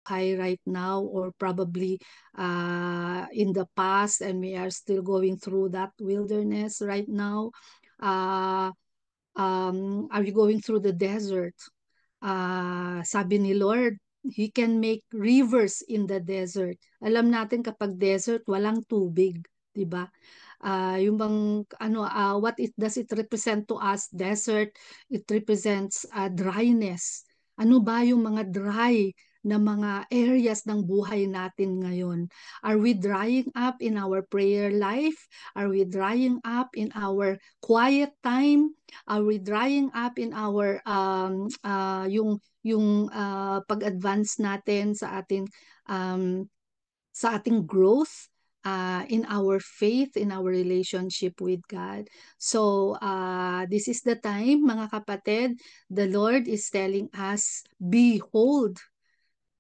Boracay right now, or probably in the past, and we are still going through that wilderness right now. Are you going through the desert? Sabi ni Lord, He can make rivers in the desert. Alam natin kapag desert, walang tubig, di ba? Yung bang what does it represent to us? Desert, it represents dryness. Ano ba yung mga dry na mga areas ng buhay natin ngayon? Are we drying up in our prayer life? Are we drying up in our quiet time? Are we drying up in our pag-advance natin sa ating growth in our faith, in our relationship with God? So this is the time, mga kapatid, the Lord is telling us, behold.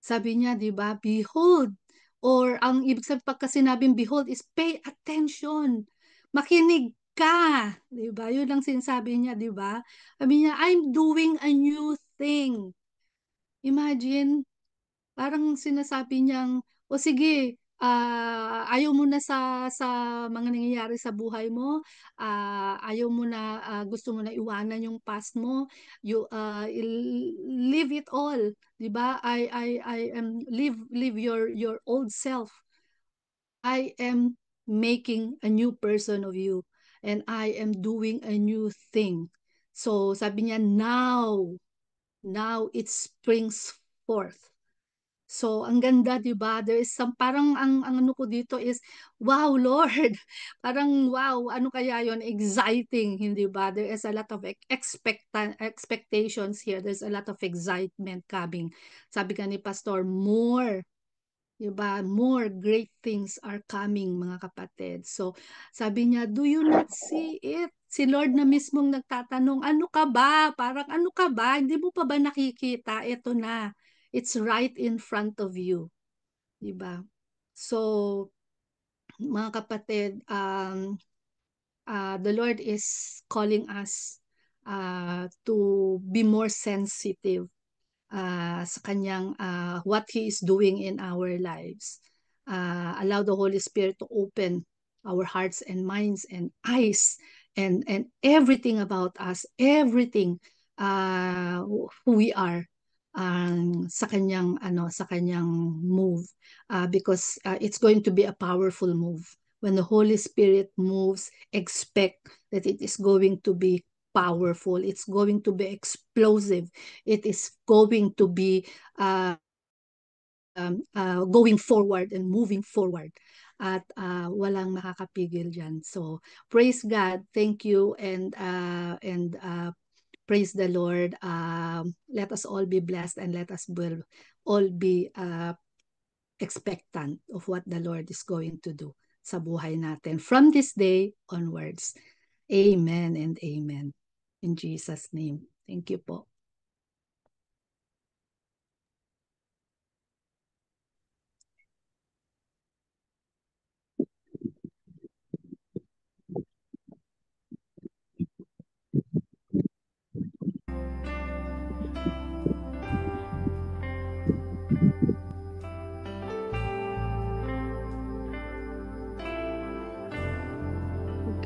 Sabi niya, di ba? Behold. Or ang ibig sabihin pagka sinabing behold is pay attention. Makinig ka. Di ba? Yun lang sinasabi niya, di ba? Sabi niya, I'm doing a new thing. Imagine, parang sinasabi niyang, o sige, ayaw mo na sa mga nangyayari sa buhay mo, ayaw mo na, gusto mo na iwanan yung past mo, leave it all, 'di ba? I am leave your old self. I am making a new person of you, and I am doing a new thing. So sabi niya, now it springs forth. So, ang ganda, 'di ba? There is some parang ang ano ko dito is, wow, Lord. Parang wow, ano kaya 'yon? Exciting, hindi ba? There is a lot of expectations here. There's a lot of excitement coming. Sabi ka ni Pastor, more, 'di ba? More great things are coming, mga kapatid. So, sabi niya, do you not see it? Si Lord na mismong nagtatanong, ano ka ba? Parang ano ka ba? Hindi mo pa ba nakikita? Ito na. It's right in front of you. 'Di ba? So, mga kapatid, the Lord is calling us to be more sensitive sa kanyang what He is doing in our lives. Allow the Holy Spirit to open our hearts and minds and eyes and everything about us, everything who we are, sa kanyang move, because it's going to be a powerful move. When the Holy Spirit moves, expect that it is going to be powerful. It's going to be explosive. It is going to be going forward and moving forward. At walang makakapigil dyan. So, praise God. Thank you and praise the Lord. Let us all be blessed and let us all be expectant of what the Lord is going to do sa buhay natin from this day onwards. Amen and amen. In Jesus' name. Thank you po.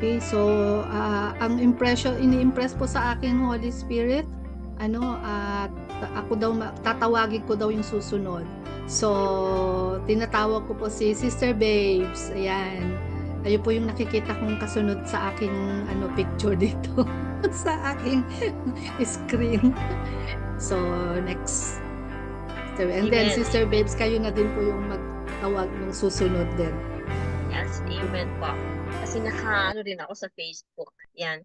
Okay, so ang ini-impress po sa akin Holy Spirit, ako daw tatawagin ko daw yung susunod. So, tinatawag ko po si Sister Babes. Ayan. Ayun po yung nakikita kong kasunod sa aking picture dito sa aking screen. So, next. And then Sister Babes, kayo na din po yung magtawag ng susunod din. Yes, amen po. Kasi rin ako sa Facebook. Yan.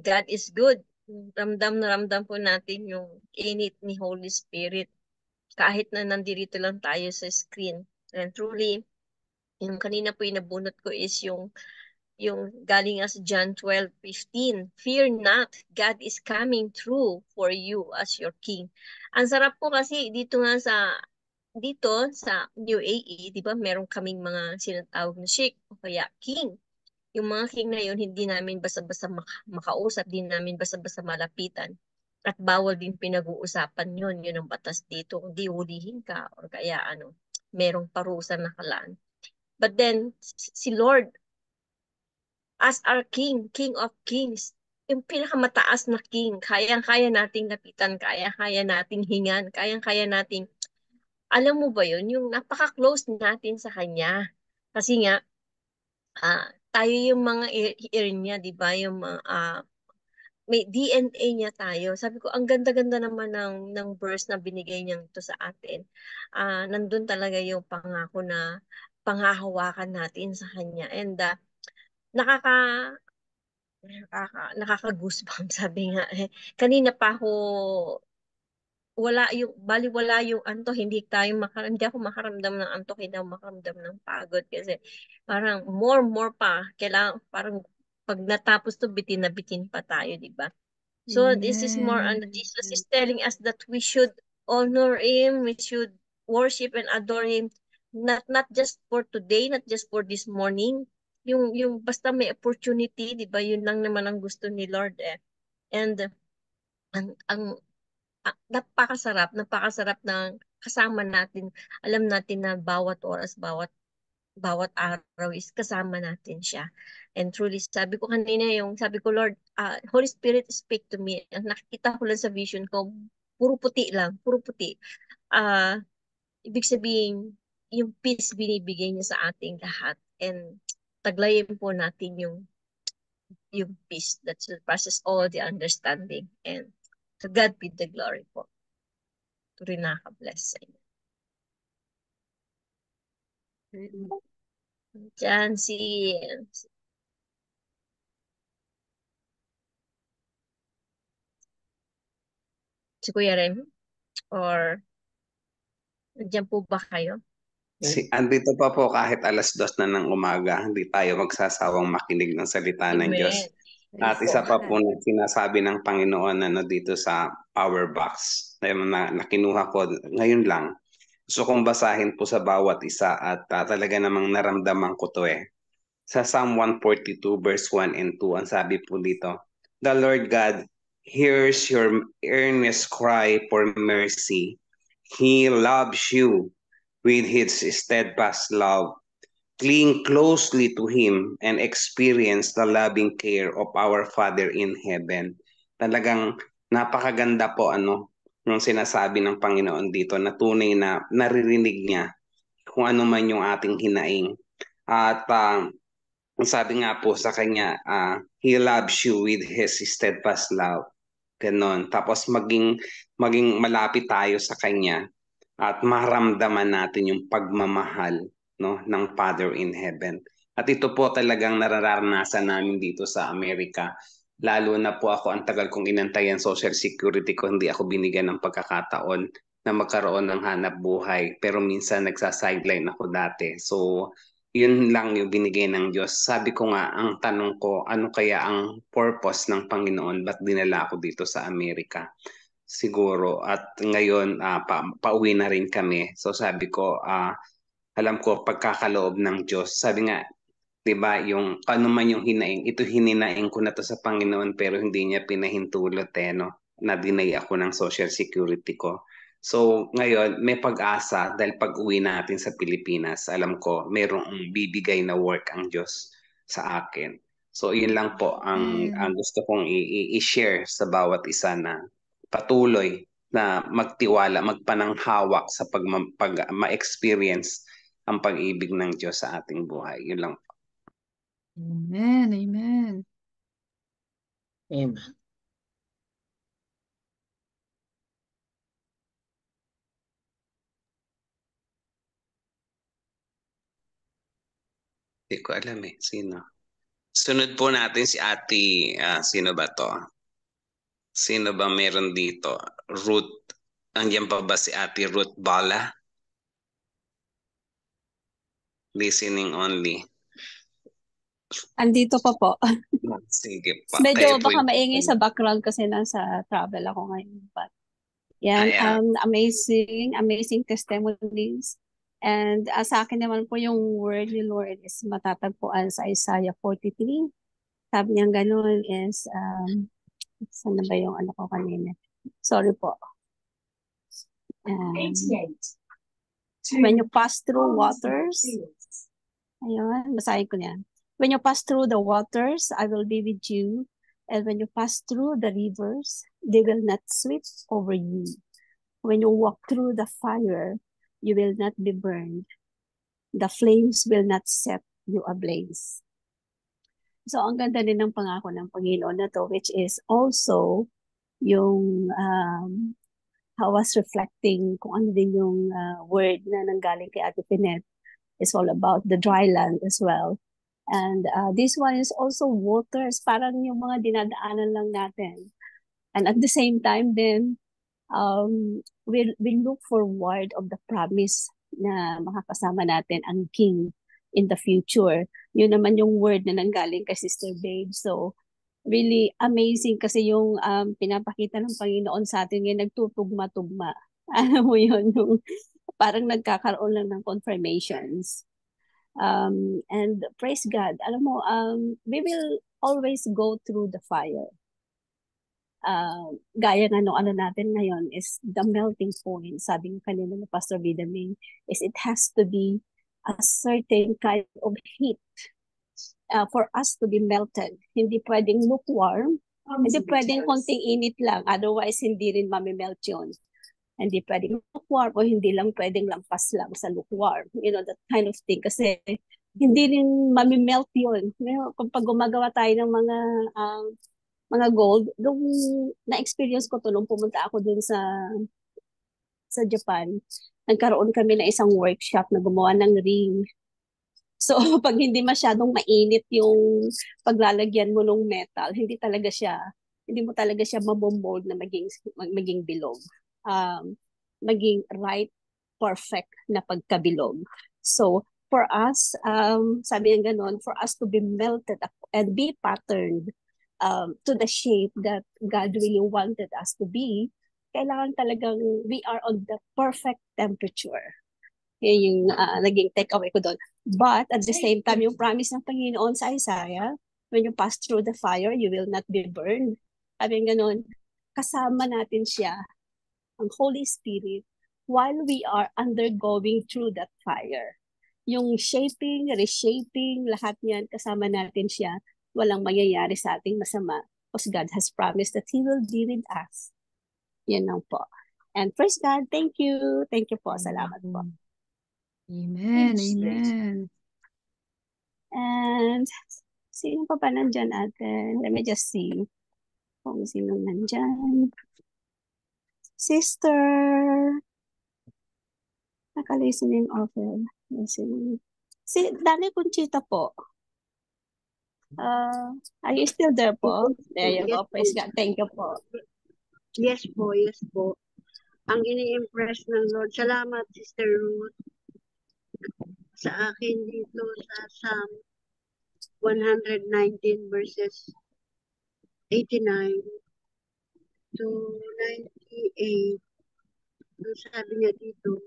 God is good. Ramdam na ramdam po natin yung init ni Holy Spirit kahit na nandito lang tayo sa screen. And truly, yung kanina po yung nabunot ko is yung galing sa John 12:15. Fear not, God is coming through for you as your King. Ang sarap po kasi dito sa UAE, di ba, meron kaming mga sinatawag na sheikh o kaya king. Yung mga king na yun, hindi namin basta-basta makausap, hindi namin basta-basta malapitan. At bawal din pinag-uusapan yun. Yun ang batas dito. Hindi hulihin ka or kaya merong parusa na kalaan. But then, si Lord, as our King, King of Kings, yung pinakamataas na King, kayang-kaya nating lapitan, kayang-kaya nating hingan, kayang-kaya nating, alam mo ba yun, yung napaka-close natin sa Kanya. Kasi nga, tayo yung mga ear niya, di ba? Yung mga, may DNA niya tayo. Sabi ko, ang ganda-ganda naman ng verse na binigay niya ito sa atin. Nandun talaga yung pangako na panghahawakan natin sa Kanya. And nakaka nakaka-goosebumps sabi nga kanina pa ako wala yung antok, hindi ako makaramdam ng antok, hindi ako makaramdam ng pagod kasi parang more pa kailangan parang pag natapos to bitin na bitin pa tayo, di ba? So this is more on Amen. Jesus is telling us that we should honor Him, we should worship and adore Him, not just for today, not just for this morning. Yung basta may opportunity, di ba? Yun lang naman ang gusto ni Lord eh. And ang napakasarap ng kasama natin. Alam natin na bawat oras, bawat araw is kasama natin siya. And truly, sabi ko, Lord, Holy Spirit, speak to me. Ang nakikita ko lang sa vision ko, puro puti lang, puro puti. Ah, ibig sabihin, yung peace binibigay niya sa ating lahat. And taglayin po natin yung peace that surpasses all the understanding. And to God be the glory po. To rin nakaka-bless sa inyo. Diyan si Kuya Rem, or diyan po ba kayo? Andito pa po kahit 2:00 na ng umaga, hindi tayo magsasawang makinig ng salita ng Diyos. Amen. At isa pa po na sinasabi ng Panginoon dito sa Power Box na kinuha ko ngayon lang. Gusto kong basahin po sa bawat isa at talaga namang naramdaman ko to eh. Sa Psalm 142 verse 1 and 2, ang sabi po dito, "The Lord God hears your earnest cry for mercy. He loves you with His steadfast love. Cling closely to Him and experience the loving care of our Father in heaven." Talagang napakaganda po nung sinasabi ng Panginoon dito na tunay na naririnig niya kung ano man yung ating hinaing. At sabi nga po sa kanya, He loves you with His steadfast love. Ganon. Tapos maging malapit tayo sa kanya at maramdaman natin yung pagmamahal, no, ng Father in Heaven. At ito po talagang nararanasan namin dito sa Amerika. Lalo na po ako, ang tagal kong inantayan Social Security ko, hindi ako binigyan ng pagkakataon na magkaroon ng hanap buhay. Pero minsan nagsa-sideline ako dati. So, yun lang yung binigay ng Diyos. Sabi ko nga, ang tanong ko, ano kaya ang purpose ng Panginoon? Ba't dinala ako dito sa Amerika? Siguro. At ngayon, pauwi na rin kami. So sabi ko, alam ko, pagkakaloob ng Diyos. Sabi nga, di ba, yung ano man yung hinaing, ito hininaing ko na to sa Panginoon pero hindi niya pinahintulot no? Na-deny ako ng Social Security ko. So ngayon, may pag-asa dahil pag-uwi natin sa Pilipinas, alam ko, merong bibigay na work ang Diyos sa akin. So yun lang po ang gusto kong i-share sa bawat isa na patuloy na magtiwala, magpananghawak sa pag ma-experience ang pag-ibig ng Diyos sa ating buhay. Yun lang. Amen. Amen. Amen. Hindi ko alam sino. Sunod po natin si Ate, sino ba to? Sino ba meron dito? Ruth, andiyan pa ba si Ate Ruth Bala? Listening only. Andito pa po. Sige pa. Medyo baka maingay sa background kasi nasa travel ako ngayon. But yan, amazing testimonies. And sa akin naman po yung word ni Lord is matatagpuan sa Isaiah 43. Sabi niya ganun is, saan na ba yung ano ko kanina? Sorry po. When you pass through waters, ayun, basahin ko niyan. When you pass through the waters, I will be with you. And when you pass through the rivers, they will not sweep over you. When you walk through the fire, you will not be burned. The flames will not set you ablaze. So, ang ganda din ng pangako ng Panginoon na to, which is also yung I was reflecting kung ano din yung word na nanggaling kay Ate Pinet. It's all about the dry land as well. And this one is also waters, parang yung mga dinadaanan lang natin. And at the same time then, we look forward of the promise na makakasama natin ang King in the future. Yun naman yung word na nanggaling kay Sister Babe. So, really amazing kasi yung pinapakita ng Panginoon sa atin ngayon, nagtutugma-tugma. Alam mo yun, yung parang nagkakaroon lang ng confirmations. And praise God, alam mo, we will always go through the fire. Gaya nga nung ano natin ngayon is the melting point, sabi ng kanina ni Pastor Vidaming, is it has to be a certain kind of heat for us to be melted. Hindi pwedeng lukewarm, hindi pwedeng konting init lang, otherwise hindi rin mamimelt yun. Hindi pwedeng lukewarm o hindi lang pwedeng lampas lang sa lukewarm. You know, that kind of thing. Kasi hindi rin mamimelt yun. Kapag gumagawa tayo ng mga gold, nung na-experience ko to nung pumunta ako dun sa Japan, nagkaroon kami na isang workshop na gumawa ng ring. So, pag hindi masyadong mainit yung paglalagyan mo ng metal, hindi mo talaga siya mabomold na maging bilog. Maging right, perfect na pagkabilog. So, for us, sabi ng ganon, for us to be melted and be patterned to the shape that God really wanted us to be, kailangan talagang we are on the perfect temperature. Yun yung naging takeaway ko doon. But at the same time, yung promise ng Panginoon sa Isaiah, when you pass through the fire, you will not be burned. Sabi ng ganon, kasama natin siya, ang Holy Spirit, while we are undergoing through that fire. Yung shaping, reshaping, lahat niyan, kasama natin siya. Walang mangyayari sa ating masama. Because God has promised that He will be with us. Yan lang po. And praise God, thank you. Thank you po. Salamat po. Amen. Amen. And sino pa nandyan atin? Let me just see kung sino nandyan. Sister. Naka-listening offer. Listening. Si Dani Conchita po. Are you still there po? There you go. Praise God. Thank you po. Yes po, yes po. Ang ini-impress ng Lord. Salamat, Sister Ruth. Sa akin dito sa Psalm 119 verses 89 to 98. Ang sabi niya dito,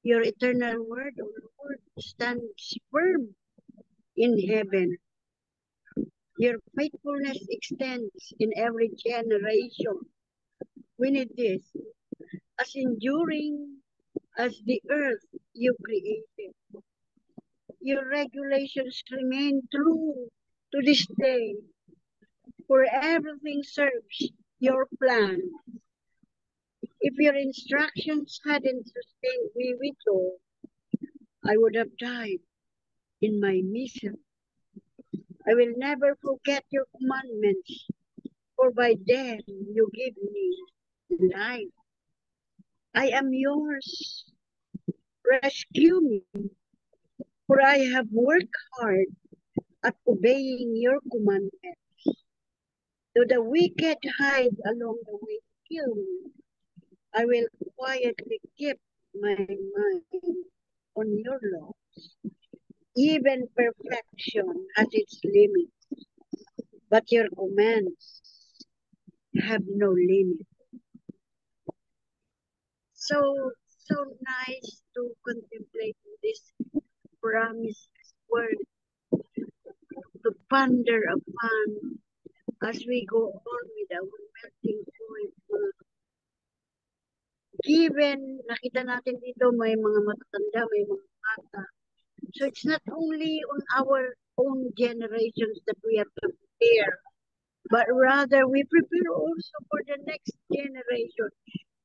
your eternal word, O Lord, stands firm in heaven. Your faithfulness extends in every generation. We need this. As enduring as the earth you created. Your regulations remain true to this day. For everything serves your plan. If your instructions hadn't sustained me with all, I would have died in my mission. I will never forget your commandments, for by them you give me life. I am yours. Rescue me, for I have worked hard at obeying your commandments. Though the wicked hide along the way to kill me, I will quietly keep my mind on your laws. Even perfection has its limits, but your commands have no limit. So nice to contemplate this promised word, to ponder upon as we go on with our melting point given, nakita natin dito may mga matatanda, may mga bata. So it's not only on our own generations that we have to prepare, but rather we prepare also for the next generation.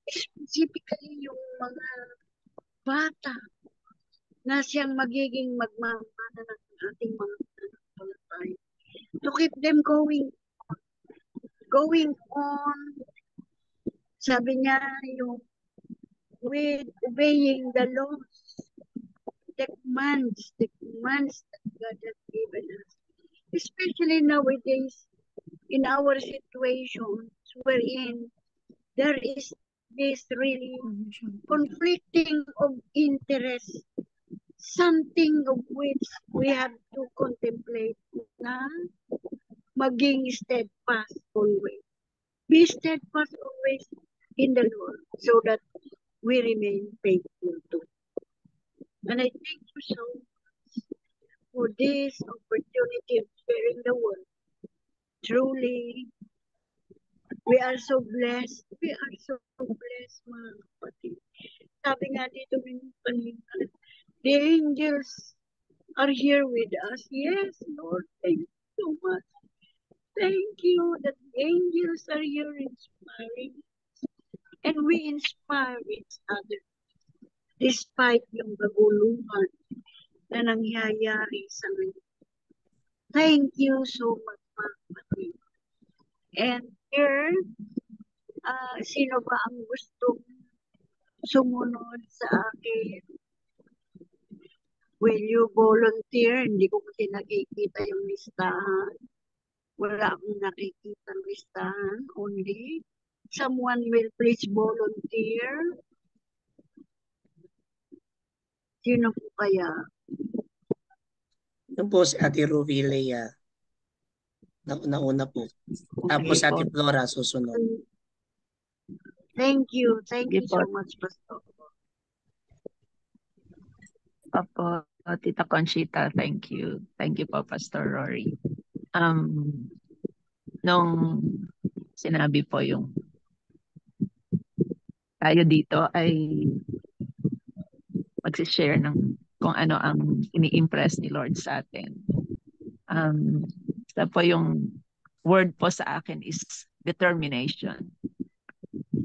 Specifically yung mga bata na siyang magiging magmamana ng ating mga tayo. To keep them going on, sabi niya yung with obeying the laws, the commands that God has given us. Especially nowadays, in our situations wherein there is this really conflicting of interest, something of which we have to contemplate na maging steadfast always. Be steadfast always in the Lord so that we remain faithful to Him. And I thank you so much for this opportunity of sharing the word. Truly, we are so blessed. We are so blessed, mga kapatid. Sabi nga dito kanina, the angels are here with us. Yes, Lord, thank you so much. Thank you that the angels are here inspiring us. And we inspire each other despite yung kaguluhan na nangyayari sa ngayon. Thank you so much, mga kapatid. And here, sino ba ang gustong sumunod sa akin? Will you volunteer? Hindi ko kasi nakikita yung listahan. Wala akong nakikita ang listahan. Only someone will please volunteer. Sino po kaya? Yun po si Ate Ruby Lea. Nauna po. Tapos Ate Flora susunod. Thank you. Thank you so much, Pastor. Opo, Tita Conchita, thank you. Thank you po, Pastor Rory. Nung sinabi po yung tayo dito ay magsishare ng kung ano ang ini-impress ni Lord sa atin. So po yung word po sa akin is determination.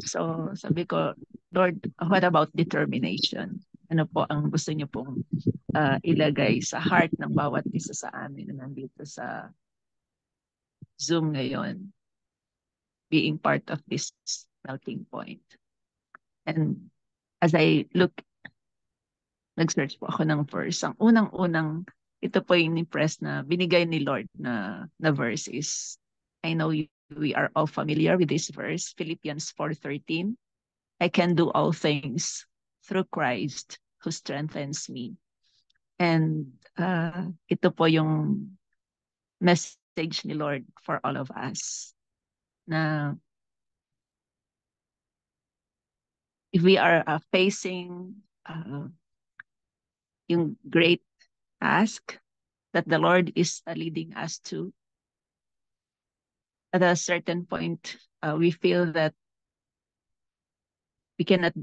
So sabi ko, Lord, what about determination? Ano po ang gusto niyo pong ilagay sa heart ng bawat isa sa amin na nandito sa Zoom ngayon, being part of this melting point. And as I look, nag-search po ako ng verse. Ang unang-unang, ito po yung impress na binigay ni Lord na verse is, I know we are all familiar with this verse, Philippians 4:13. I can do all things through Christ who strengthens me. And ito po yung message ni Lord for all of us. Na if we are facing yung great task that the Lord is leading us to, at a certain point, we feel that we cannot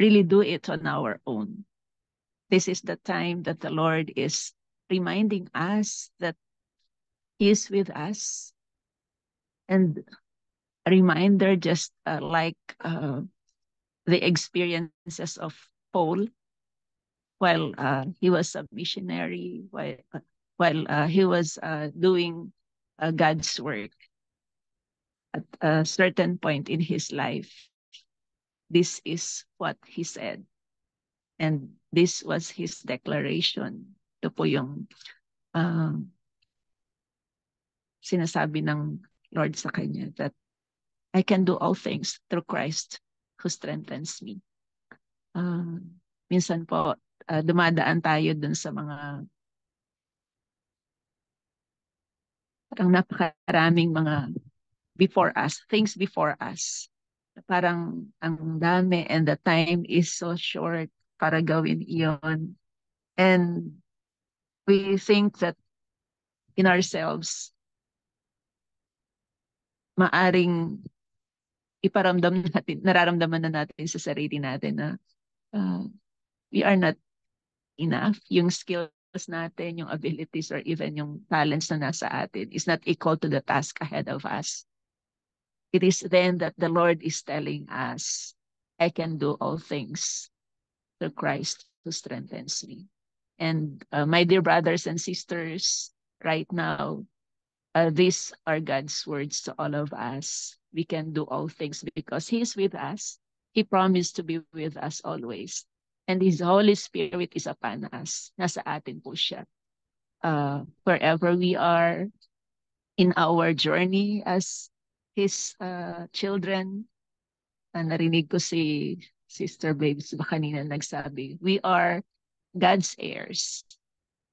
really do it on our own. This is the time that the Lord is reminding us that He is with us. And a reminder, just like the experiences of Paul while he was a missionary, while he was doing God's work. At a certain point in his life, this is what he said. And this was his declaration. Ito po yung sinasabi ng Lord sa kanya, that I can do all things through Christ who strengthens me. Minsan po, dumadaan tayo dun sa mga parang napakaraming mga things before us. Parang ang dami and the time is so short para gawin iyon. And we think that in ourselves, maaring nararamdaman na natin sa sarili natin na we are not enough. Yung skills natin, yung abilities, or even yung talents na nasa atin is not equal to the task ahead of us. It is then that the Lord is telling us, I can do all things through Christ who strengthens me. And my dear brothers and sisters, right now, these are God's words to all of us. We can do all things because He is with us. He promised to be with us always. And His Holy Spirit is upon us. Nasa atin po siya. Wherever we are in our journey as His children, narinig ko si Sister Babes ba kanina nagsabi, we are God's heirs.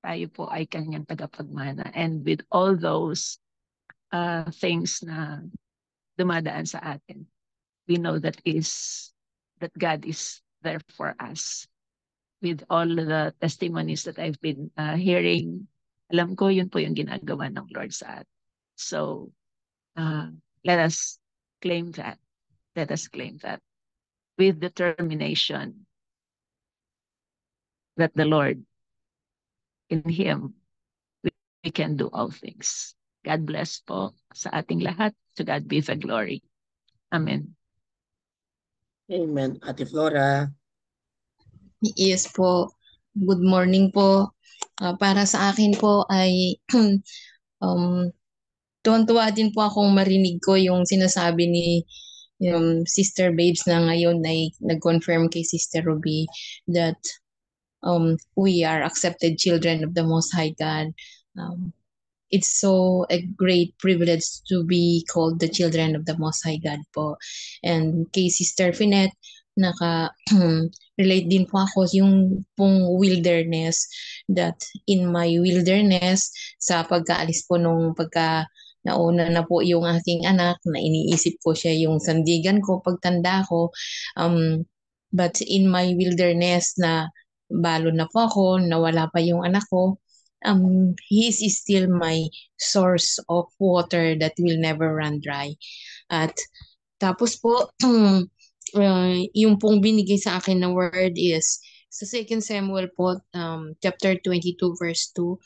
Tayo po ay kanyang tagapagmana. And with all those things na dumadaan sa atin, we know that God is there for us. With all the testimonies that I've been hearing, alam ko yun po yung ginagawa ng Lord sa atin. So, let us claim that. Let us claim that with determination that the Lord, in Him, we can do all things. God bless po sa ating lahat. To God be the glory. Amen. Amen. Ate Flora. Yes po. Good morning po. Para sa akin po ay tuwan-tuwa din po akong marinig ko yung sinasabi ni Sister Babes na ngayon ay nag-confirm kay Sister Ruby that we are accepted children of the Most High God. It's so a great privilege to be called the children of the Most High God po. And kay Sister Finette, relate din po ako yung pong wilderness, that in my wilderness, sa pagkaalis po nung nauna na po yung aking anak, na iniisip ko siya yung sandigan ko pagtanda ko. But in my wilderness na balo na po ako, nawala pa yung anak ko, He is still my source of water that will never run dry. At tapos po, yung pong binigay sa akin na word is sa 2 Samuel po, chapter 22 verse 2.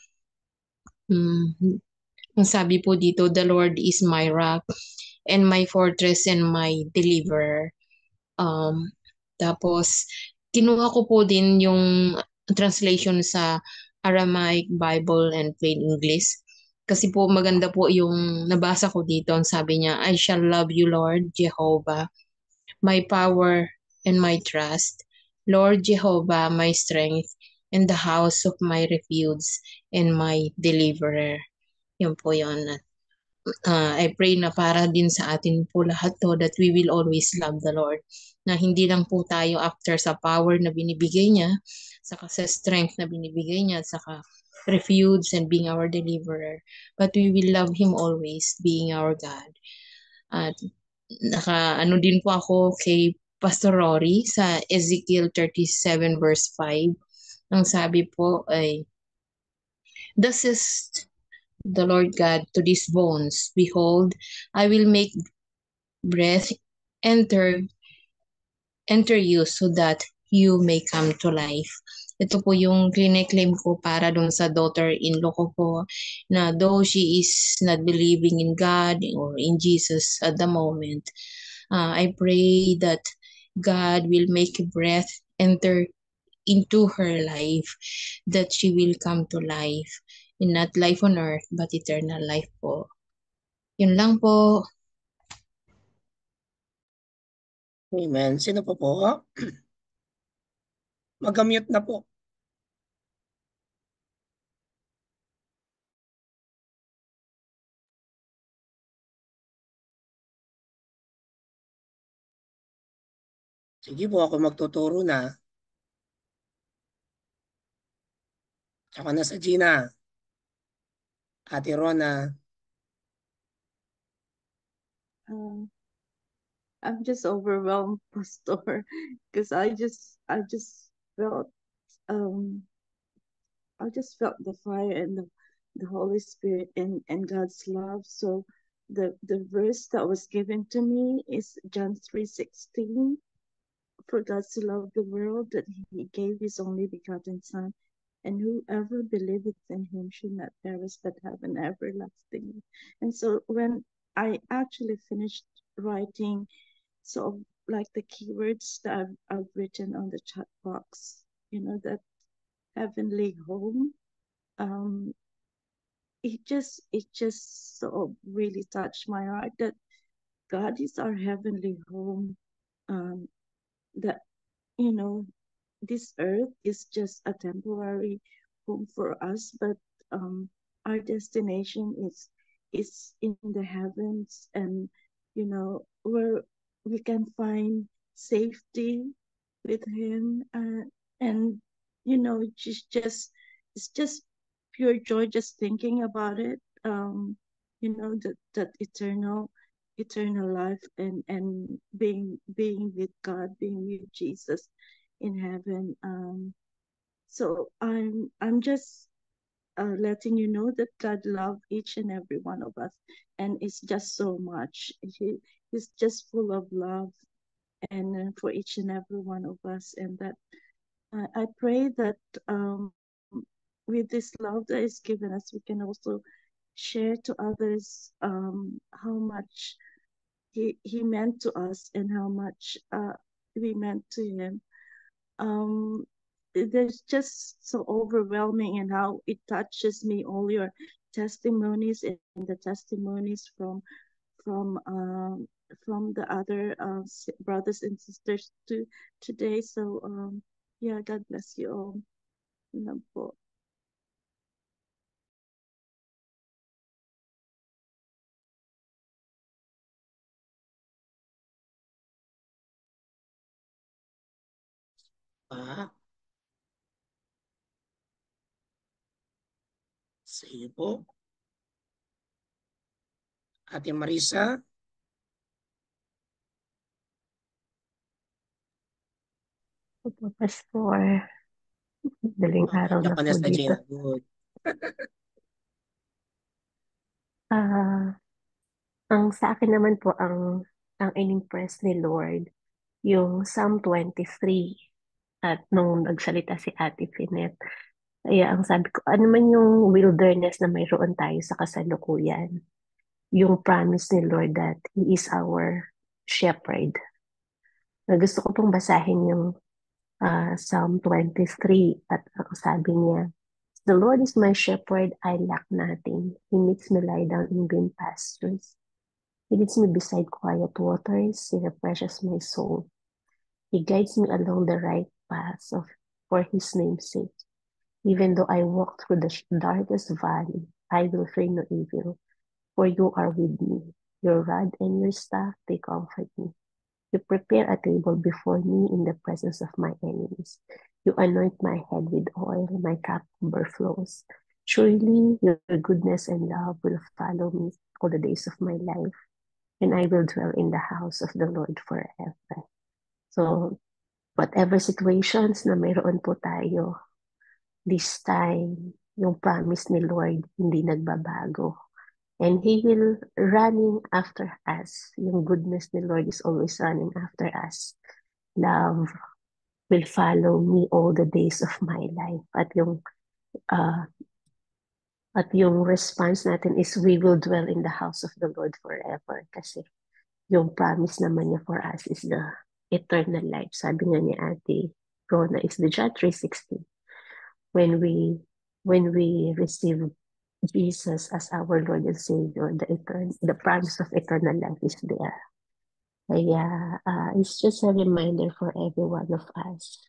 Ang sabi po dito, the Lord is my rock and my fortress and my deliverer. Tapos, kinuha ko po din yung translation sa Aramaic Bible and Plain English. Kasi po maganda po yung nabasa ko dito. Ang sabi niya, I shall love you, Lord Jehovah, my power and my trust. Lord Jehovah, my strength, and the house of my refuge and my deliverer. Yun po yun. I pray na para din sa atin po lahat to, that we will always love the Lord. Na hindi lang po tayo after sa power na binibigay niya, saka sa strength na binibigay niya, saka refuge and being our deliverer. But we will love Him always, being our God. At ano din po ako kay Pastor Rory sa Ezekiel 37 verse 5. Ang sabi po ay, thus is the Lord God to these bones, behold, I will make breath enter you so that you may come to life. Ito po yung claim ko para dun sa daughter-in-law ko po, na though she is not believing in God or in Jesus at the moment, I pray that God will make breath enter into her life, that she will come to life, and not life on earth, but eternal life po. Yun lang po. Amen. Sino po po? Mag-mute na po. Sige po, ako magtuturo na. Tsaka na sa Gina. Ate Rona. I'm just overwhelmed, Pastor, because I just felt the fire and the Holy Spirit and God's love. So the verse that was given to me is John 3:16. For God so loved the world that he gave his only begotten Son, and whoever believeth in him should not perish but have an everlasting life. And so when I actually finished writing, so like the keywords that I've written on the chat box, that heavenly home, it just so really touched my heart that God is our heavenly home. That this earth is just a temporary home for us, but our destination is in the heavens, and where we can find safety with Him, and it's just pure joy just thinking about it. That eternal life, and being with God, being with Jesus in heaven. So I'm just letting you know that God loves each and every one of us, and it's just so much. He's just full of love, and for each and every one of us, and that I pray that with this love that is given us, we can also share to others how much he meant to us and how much we meant to him. There's just so overwhelming, and how it touches me, all your testimonies and the testimonies from the other brothers and sisters today. So yeah, God bless you all. Love po. Sige po. Ate Marisa. Opo, Pastor. Daling Okay, araw na ako po na sa dito. Gina. Good. Ang sa akin naman po, ang in-impress ni Lord, yung Psalm 23. At nung nagsalita si Ate Finet, kaya ang sabi ko, ano man yung wilderness na mayroon tayo sa kasalukuyan, yung promise ni Lord that He is our shepherd. Na gusto ko pong basahin yung Psalm 23 at ang sabi niya, The Lord is my shepherd, I lack nothing. He makes me lie down in green pastures. He leads me beside quiet waters. He refreshes my soul. He guides me along the right paths for His name's sake. Even though I walk through the darkest valley, I will fear no evil, for you are with me. Your rod and your staff, they comfort me. You prepare a table before me in the presence of my enemies. You anoint my head with oil, my cup overflows. Surely your goodness and love will follow me all the days of my life, and I will dwell in the house of the Lord forever. So, whatever situations na mayroon po tayo, this time, yung promise ni Lord hindi nagbabago. And He will running after us. Yung goodness ni Lord is always running after us. Love will follow me all the days of my life. At yung response natin is we will dwell in the house of the Lord forever. Kasi yung promise naman niya for us is the eternal life. Sabi nga ni Ate Rona is the John 3:16. When we receive Jesus as our Lord and Savior, the promise of eternal life is there. Kaya it's just a reminder for every one of us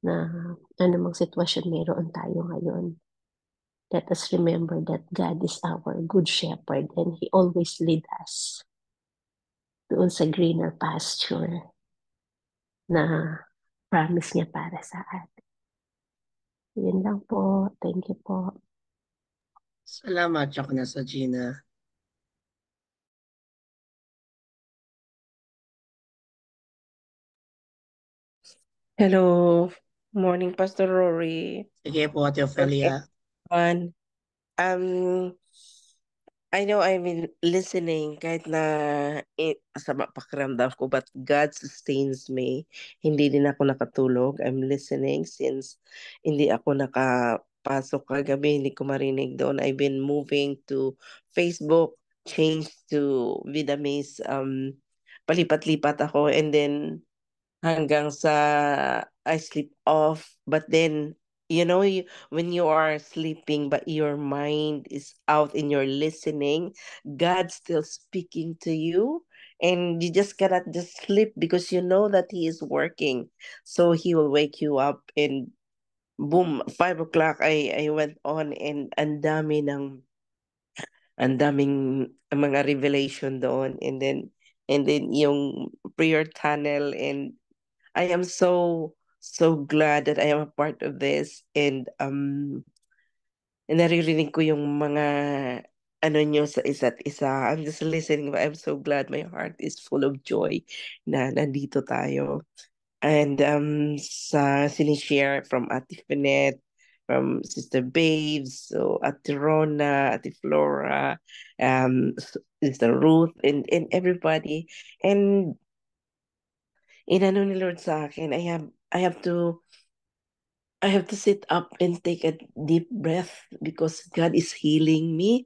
na anumang sitwasyon meron tayo ngayon. Let us remember that God is our good shepherd and He always lead us doon sa greener pasture na promise niya para sa atin. Yun lang po. Thank you po. Salamat, ako na sa Gina. Hello. Morning, Pastor Rory. Sige po, Ate Ophelia. Um, I know I've been listening kahit na sama pakiramdam ko, but God sustains me. Hindi din ako nakatulog. I'm listening since hindi ako nakapasok kagabi, hindi ko marinig doon. I've been moving to Facebook, changed to Vidamis, palipat-lipat ako, and then hanggang sa I sleep off. But then, when you are sleeping, but your mind is out and you're listening, God's still speaking to you. And you just cannot just sleep because you know that He is working. So He will wake you up and boom, 5 o'clock, I went on and ang daming mga revelation doon. And then yung prayer tunnel, and I am so glad that I am a part of this, and naririnig ko yung mga ano nyo sa isa't isa. I'm just listening, but I'm so glad, my heart is full of joy na nandito tayo. And sa sinishare from Ate Finette, from Sister Babes, so Ate Rona, Ate Flora, Sister Ruth, and everybody. And inano ni Lord sa akin, I have to sit up and take a deep breath because God is healing me.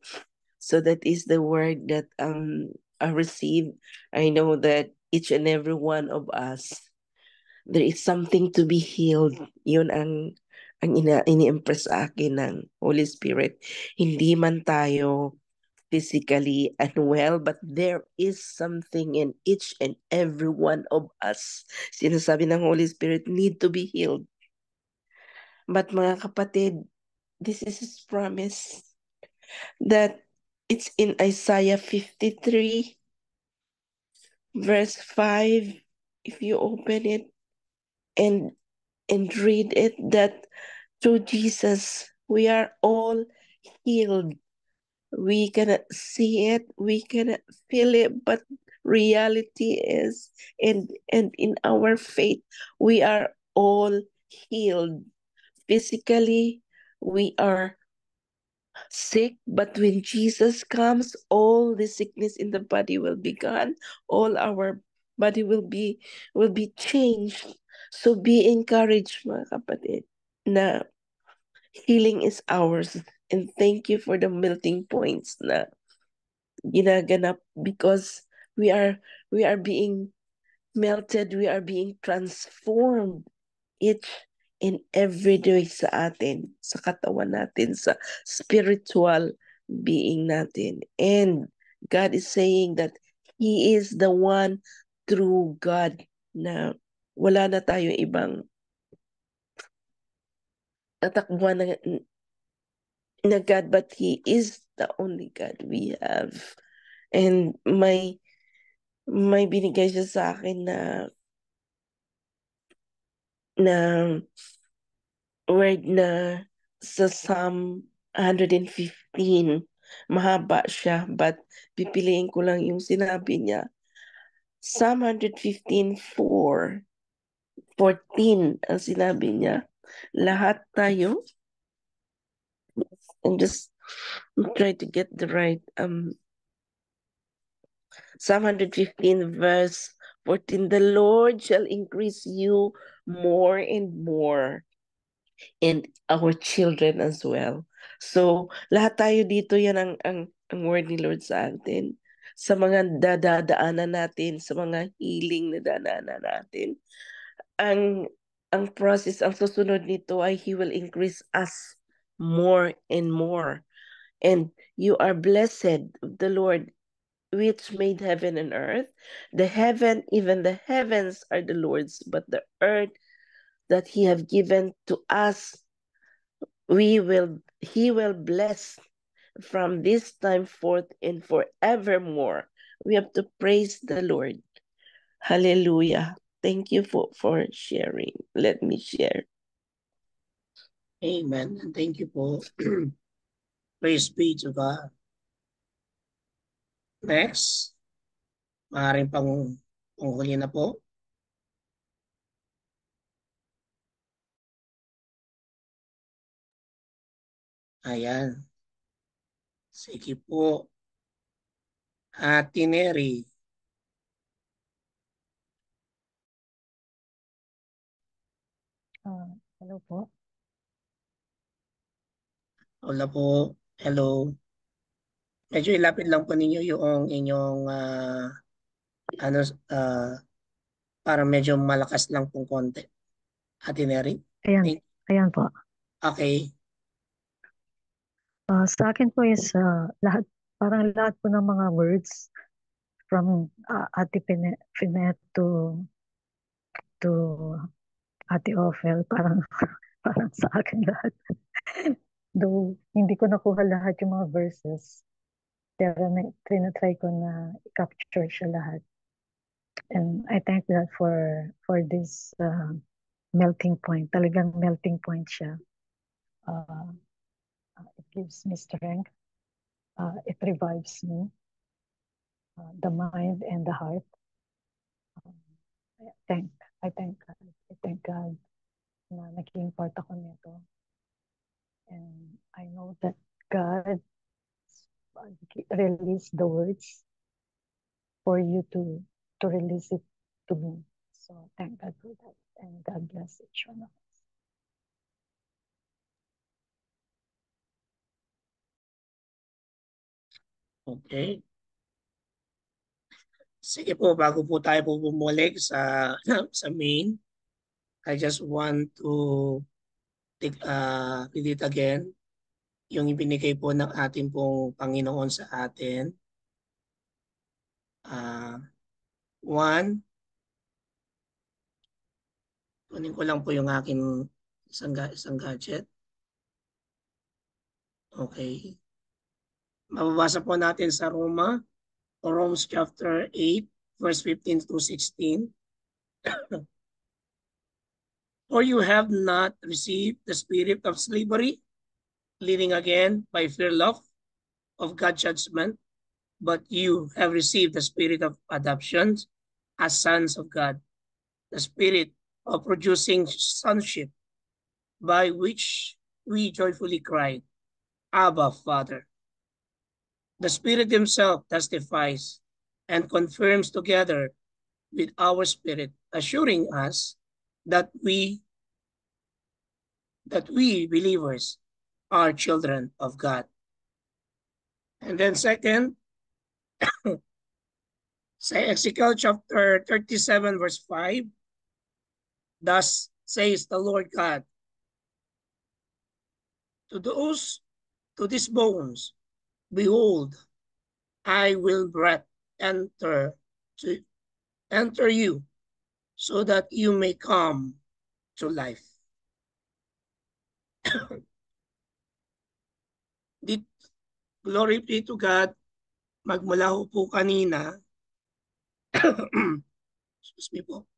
So that is the word that I received. I know that each and every one of us, there is something to be healed. Yun ang ini-impress sa akin ng Holy Spirit. Hindi man tayo physically unwell, but there is something in each and every one of us. Sinasabi ng Holy Spirit need to be healed. But mga kapatid, this is His promise that it's in Isaiah 53, verse 5. If you open it and read it, that through Jesus, we are all healed. We cannot see it, we cannot feel it, but reality is, and in our faith, we are all healed. Physically, we are sick, but when Jesus comes, all the sickness in the body will be gone. All our body will be changed. So be encouraged, mga kapatid, na healing is ours. And thank you for the melting points na ginaganap, because we are being melted, we are being transformed each and every day sa atin, sa katawan natin, sa spiritual being natin. And God is saying that He is the one true God, na wala na tayong ibang tatakbuhan na God, but He is the only God we have. And may binigay siya sa akin na word na sa Psalm 115. Mahaba siya, but pipiliin ko lang yung sinabi niya. Psalm 115:14 ang sinabi niya. Lahat tayo, and just try to get the right Psalm 115 verse 14, the Lord shall increase you more and more, and our children as well. So, lahat tayo dito, yan ang word ni Lord sa atin. Sa mga dadaanan natin, sa mga healing na dadaanan natin, ang process, ang susunod nito ay He will increase us more and more. And you are blessed of the Lord, which made heaven and earth. The heaven, even the heavens are the Lord's, but the earth that He have given to us, He will bless from this time forth and forevermore. We have to praise the Lord. Hallelujah. Thank you for sharing. Let me share. Amen. Thank you po. Praise be to God. Next. Maaaring panghuli na po. Ayan. Sige po. Ate Neri. Hello po. Hola po. Hello. Medyo ilapit lang po ninyo yung inyong para medyo malakas lang pong konti. Ate Neri? Ayan po. Okay. Sa akin po is parang lahat po ng mga words from Ate Finet to Ate Ophel, parang sa akin lahat. Though hindi ko nakuha lahat yung mga verses, pero trinatry ko na i-capture siya lahat. And I thank God for this melting point. Talagang melting point siya. It gives me strength. It revives me, the mind and the heart. I thank God. I thank God na naging part ako nito. And I know that God released the words for you to release it to me. So thank God for that. And God bless each one of us. Okay. Sige po, bago po tayo po bumulik sa main, I just want to read it again. Yung ibinigay po ng ating pong Panginoon sa atin. One, kunin ko lang po yung aking isang gadget. Okay. Mababasa po natin sa Romans chapter 8, verse 15 to 16. For you have not received the spirit of slavery, leading again by fear of God's judgment, but you have received the spirit of adoption as sons of God, the spirit of producing sonship, by which we joyfully cry, Abba, Father. The Spirit himself testifies and confirms together with our spirit, assuring us that we believers are children of God. And then second, say Ezekiel chapter 37 verse 5, thus says the Lord God, to these bones, behold, I will breath enter you, so that you may come to life. Glory be to God. Magmula po kanina, excuse me po,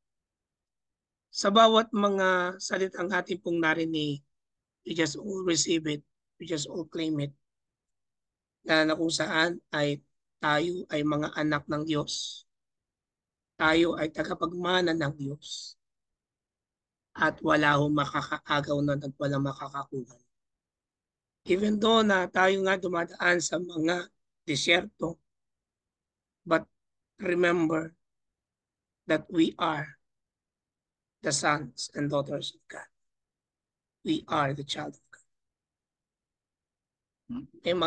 sa bawat mga salitang ating pong narinig, we just all receive it, we just all claim it, na kung saan ay tayo ay mga anak ng Diyos. Tayo ay tagapagmana ng Diyos. At wala hong makakaagaw na at walang makakakuha. Even though na tayo nga dumadaan sa mga disyerto, but remember that we are the sons and daughters of God. We are the child of God. May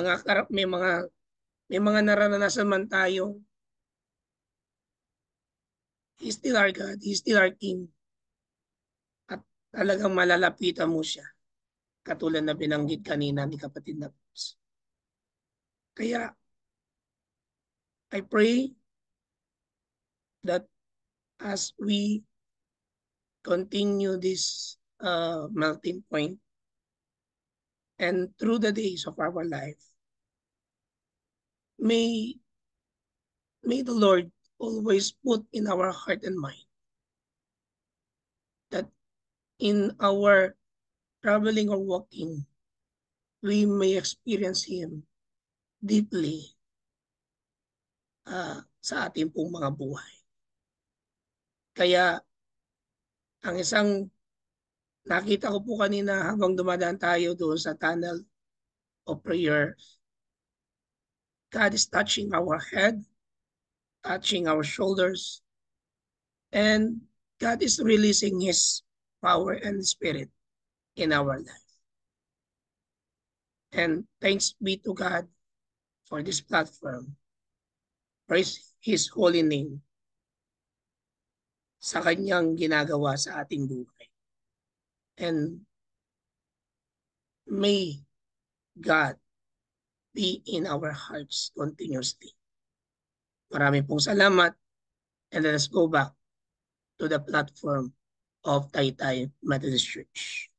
mga naranasan man tayo. He's still our God. He's still our King. At talagang malalapitan mo siya. Katulad na binanggit kanina ni kapatid na Pops. Kaya, I pray that as we continue this melting point and through the days of our life, may the Lord always put in our heart and mind that in our traveling or walking, we may experience Him deeply sa ating pong mga buhay. Kaya, ang isang nakita ko po kanina habang dumadaan tayo doon sa tunnel of prayer, God is touching our head, touching our shoulders. And God is releasing His power and Spirit in our life. And thanks be to God for this platform. Praise His holy name sa kanyang ginagawa sa ating buhay. And may God be in our hearts continuously. Maraming pong salamat, and let us go back to the platform of Taytay Methodist Church.